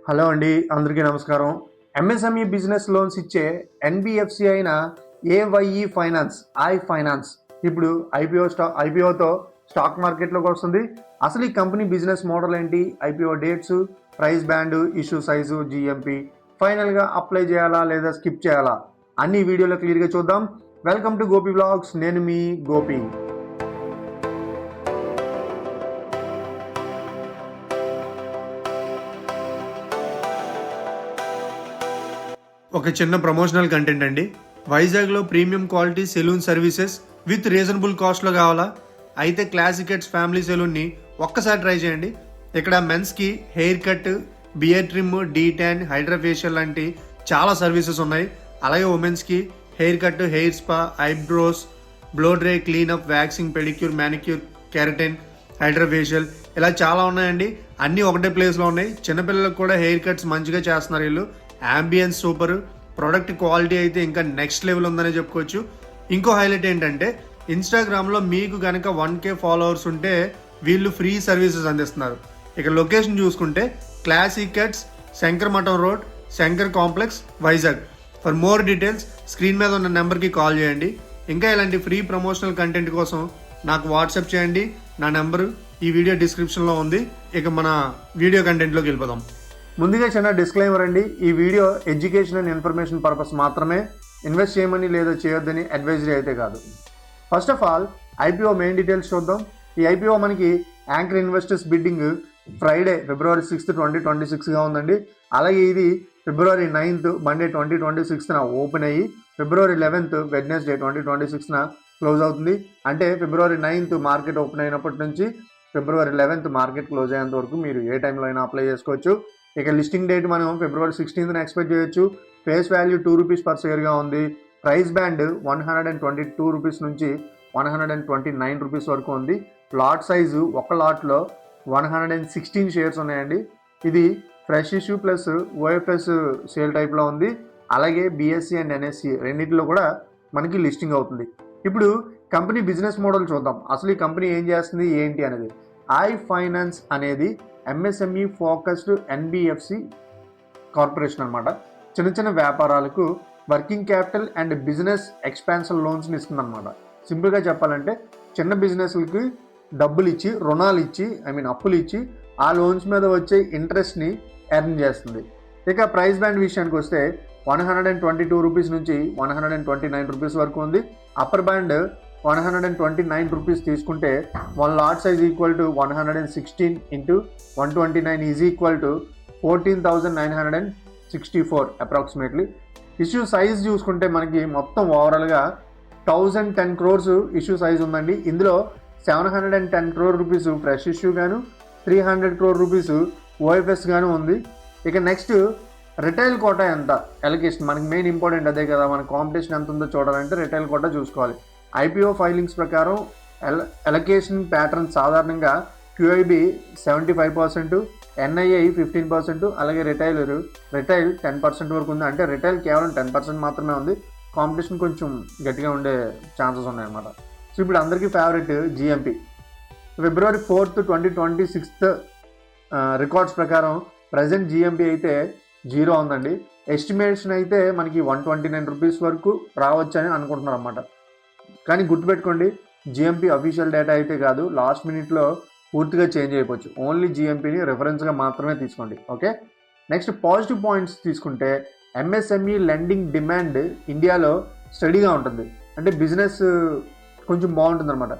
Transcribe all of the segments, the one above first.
Hello అండి, అందరికీ నమస్కారం. ఎంఎస్ఎంఈ బిజినెస్ లోన్స్ ఇచ్చే ఎన్బిఎఫ్సి అయిన ఏవైఈ ఫైనాన్స్ ఫైనాన్స్ ఇప్పుడు ఐపీఓతో స్టాక్ మార్కెట్లోకి వస్తుంది. అసలు ఈ కంపెనీ బిజినెస్ మోడల్ ఏంటి, IPO dates, price band, issue size, GMP, ఫైనల్గా అప్లై చేయాలా లేదా స్కిప్ చేయాలా అన్ని వీడియోలో క్లియర్గా చూద్దాం. Welcome to Gopi blogs. నేను మీ గోపి. ఒక చిన్న ప్రమోషనల్ కంటెంట్ అండి. వైజాగ్లో premium quality salon services with reasonable కాస్ట్లో కావాలా? అయితే క్లాసిక్ ఎట్స్ ఫ్యామిలీ సెలూన్ని ఒక్కసారి ట్రై చేయండి. ఇక్కడ మెన్స్కి hair cut, beard trim, detan, hydrafacial లాంటి చాలా సర్వీసెస్ ఉన్నాయి. అలాగే ఉమెన్స్కి hair cut, hair spa, eyebrows, blow dry, cleanup, waxing, pedicure, manicure, keratin, hydrafacial ఇలా చాలా ఉన్నాయండి. అన్నీ ఒకటే ప్లేస్లో ఉన్నాయి. చిన్నపిల్లలకు కూడా హెయిర్ కట్స్ మంచిగా చేస్తున్నారు వీళ్ళు. యాంబియన్స్ సూపర్, ప్రోడక్ట్ క్వాలిటీ అయితే ఇంకా నెక్స్ట్ లెవెల్ ఉందనే చెప్పుకోవచ్చు. ఇంకో హైలైట్ ఏంటంటే ఇన్స్టాగ్రామ్లో మీకు కనుక 1K ఫాలోవర్స్ ఉంటే వీళ్ళు ఫ్రీ సర్వీసెస్ అందిస్తున్నారు. ఇక లొకేషన్ చూసుకుంటే క్లాసిక్ కట్స్, శంకర్ మఠం road, Shankar complex, Vizag. For more details screen మీద ఉన్న నెంబర్కి కాల్ చేయండి. ఇంకా ఇలాంటి ఫ్రీ ప్రమోషనల్ కంటెంట్ కోసం నాకు వాట్సాప్ చేయండి. నా నెంబరు ఈ వీడియో డిస్క్రిప్షన్లో ఉంది. ఇక మన వీడియో కంటెంట్లోకి వెళ్ళిపోదాం. ముందుగా చిన్న డిస్క్లైమర్ అండి. ఈ video education and information purpose మాత్రమే. ఇన్వెస్ట్ చేయమని లేదా చేయొద్దని అడ్వైజరీ అయితే కాదు. First of all IPO main details చూద్దాం. ఈ ఐపీఓ మనకి anchor investors bidding Friday February 6th, 2026గా ఉందండి. అలాగే ఇది February 9th మండే 2026న ఓపెన్ అయ్యి February 11th Wednesday 2026న క్లోజ్ అవుతుంది. అంటే February 9th మార్కెట్ ఓపెన్ అయినప్పటి నుంచి February 11th మార్కెట్ క్లోజ్ అయ్యేంత వరకు మీరు ఏ టైంలో అయినా అప్లై చేసుకోవచ్చు. ఇక లిస్టింగ్ డేట్ మనం February 16th ఎక్స్పెక్ట్ చేయొచ్చు. ఫేస్ వాల్యూ ₹2 పర్ షేర్గా ఉంది. ప్రైస్ బ్యాండ్ ₹122 నుంచి ₹129 వరకు ఉంది. లాట్ సైజు ఒక లాట్లో 116 షేర్స్ ఉన్నాయండి. ఇది fresh issue plus OFS sale టైప్లో ఉంది. అలాగే బిఎస్సి అండ్ ఎన్ఎస్సి రెండింటిలో కూడా మనకి లిస్టింగ్ అవుతుంది. ఇప్పుడు కంపెనీ బిజినెస్ మోడల్ చూద్దాం. అసలు ఈ కంపెనీ ఏం చేస్తుంది ఏంటి అనేది. ఫైనాన్స్ అనేది ఎంఎస్ఎంఈ ఫోకస్డ్ ఎన్బిఎఫ్సి కార్పొరేషన్ అనమాట. చిన్న చిన్న వ్యాపారాలకు working capital and business expansion లోన్స్ని ఇస్తుంది అనమాట. సింపుల్గా చెప్పాలంటే చిన్న బిజినెస్లకి డబ్బులు ఇచ్చి, రుణాలు ఇచ్చి, అప్పులు ఇచ్చి ఆ లోన్స్ మీద వచ్చే ఇంట్రెస్ట్ని ఎర్న్ చేస్తుంది. ఇక ప్రైస్ బ్యాండ్ విషయానికి వస్తే ₹122 నుంచి ₹129 వరకు ఉంది. అప్పర్ బ్యాండ్ ₹129 తీసుకుంటే 1 lot size equal to 116 into 129 is equal to 14,964 approximately. Issue size చూసుకుంటే మనకి మొత్తం ఓవరాల్గా 1,010 crores ఇష్యూ సైజ్ ఉందండి. ఇందులో 710 crore rupees ఫ్రెష్ ఇష్యూ గాను, 300 crore rupees ఓఎఫ్ఎస్ గాను ఉంది. ఇక నెక్స్ట్ రిటైల్ కోటా ఎంత ఎలకేషన్, మనకి మెయిన్ ఇంపార్టెంట్ అదే కదా. మన కాంపిటీషన్ ఎంత ఉందో చూడాలంటే రిటైల్ కోటా చూసుకోవాలి. ఐపీఓ ఫైలింగ్స్ ప్రకారం ఎలకేషన్ ప్యాటర్న్ సాధారణంగా క్యూఐబి 75%, ఎన్ఐఐ 15%, అలాగే రిటైల్ 10% వరకు ఉంది. అంటే రిటైల్ కేవలం 10% మాత్రమే ఉంది. కాంపిటీషన్ కొంచెం గట్టిగా ఉండే ఛాన్సెస్ ఉన్నాయన్నమాట. సో ఇప్పుడు అందరికీ favourite GMP. February 4th, 2026 records ప్రకారం ప్రజెంట్ జిఎంపి అయితే 0 ఉందండి. ఎస్టిమేషన్ అయితే మనకి ₹129 వరకు రావచ్చని అనుకుంటున్నారు అన్నమాట. కానీ గుర్తుపెట్టుకోండి, జిఎంపి అఫీషియల్ డేటా అయితే కాదు. లాస్ట్ మినిట్లో పూర్తిగా చేంజ్ అయిపోవచ్చు. ఓన్లీ జిఎంపిని రెఫరెన్స్గా మాత్రమే తీసుకోండి. ఓకే. నెక్స్ట్ పాజిటివ్ పాయింట్స్ తీసుకుంటే ఎంఎస్ఎంఈ లెండింగ్ డిమాండ్ ఇండియాలో స్టడీగా ఉంటుంది. అంటే బిజినెస్ కొంచెం బాగుంటుంది అనమాట.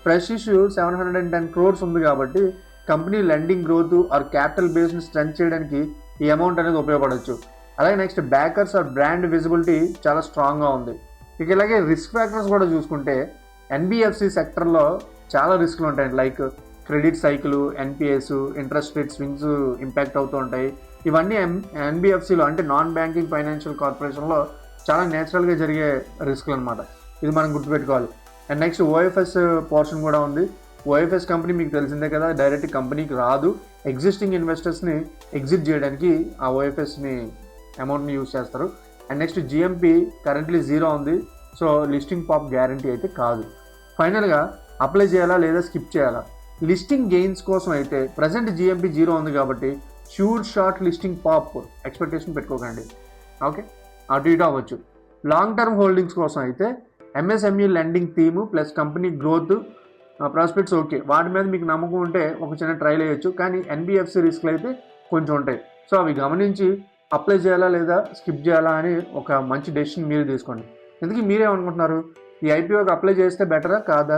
ఫ్రెష్ ఇష్యూ 710 crores ఉంది కాబట్టి company lending growth or capital బేస్ని స్ట్రెంత్ చేయడానికి ఈ అమౌంట్ అనేది ఉపయోగపడవచ్చు. అలాగే next backers or brand visibility చాలా స్ట్రాంగ్గా ఉంది. ఇక ఇలాగే రిస్క్ ఫ్యాక్టర్స్ కూడా చూసుకుంటే ఎన్బిఎఫ్సి సెక్టర్లో చాలా రిస్క్లు ఉంటాయి. Like credit cycle, NPS, interest rate swings impact అవుతూ ఉంటాయి. ఇవన్నీ ఎన్బిఎఫ్సిలో అంటే నాన్ బ్యాంకింగ్ ఫైనాన్షియల్ కార్పొరేషన్లో చాలా నేచురల్గా జరిగే రిస్క్లు అనమాట. ఇది మనం గుర్తుపెట్టుకోవాలి. అండ్ నెక్స్ట్ ఓఎఫ్ఎస్ పోర్షన్ కూడా ఉంది. ఓఎఫ్ఎస్ కంపెనీ మీకు తెలిసిందే కదా, డైరెక్ట్ కంపెనీకి రాదు. ఎగ్జిస్టింగ్ ఇన్వెస్టర్స్ని ఎగ్జిట్ చేయడానికి ఆ ఓఎఫ్ఎస్ని అమౌంట్ని యూజ్ చేస్తారు. అండ్ నెక్స్ట్ జిఎంపి కరెంట్లీ 0 ఉంది. సో లిస్టింగ్ పాప్ గ్యారంటీ అయితే కాదు. ఫైనల్గా అప్లై చేయాలా లేదా స్కిప్ చేయాలా? లిస్టింగ్ గెయిన్స్ కోసం అయితే ప్రజెంట్ జిఎంపి 0 ఉంది కాబట్టి sure short listing pop expectation పెట్టుకోకండి. ఓకే, అటు ఇటు అవ్వచ్చు. లాంగ్ టర్మ్ హోల్డింగ్స్ కోసం అయితే MSME lending theme plus company growth prospects okay, వాటి మీద మీకు నమ్మకం ఉంటే ఒక చిన్న ట్రైల్ వేయచ్చు. కానీ ఎన్బిఎఫ్సి రిస్క్లు అయితే కొంచెం ఉంటాయి. సో అవి గమనించి అప్లై చేయాలా లేదా స్కిప్ చేయాలా అని ఒక మంచి డెసిషన్ మీరు తీసుకోండి. ఎందుకు మీరేమనుకుంటున్నారు, ఈ ఐపీఓకి అప్లై చేస్తే బెటరా కాదా?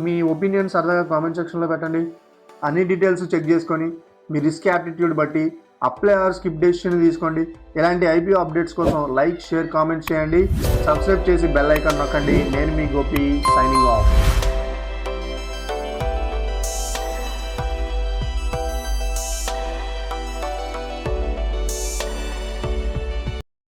మీ ఒపీనియన్ సరదాగా కామెంట్ సెక్షన్లో పెట్టండి. అన్ని డీటెయిల్స్ చెక్ చేసుకొని మీ రిస్క్ యాప్టిట్యూడ్ బట్టి అప్లై ఆర్ స్కిప్ డెసిషన్ తీసుకోండి. ఇలాంటి ఐపీఓ అప్డేట్స్ కోసం లైక్, షేర్, కామెంట్ చేయండి. సబ్స్క్రైబ్ చేసి బెల్ ఐకాన్ నొక్కండి. నేను మీ గోపి, సైనింగ్ ఆఫ్.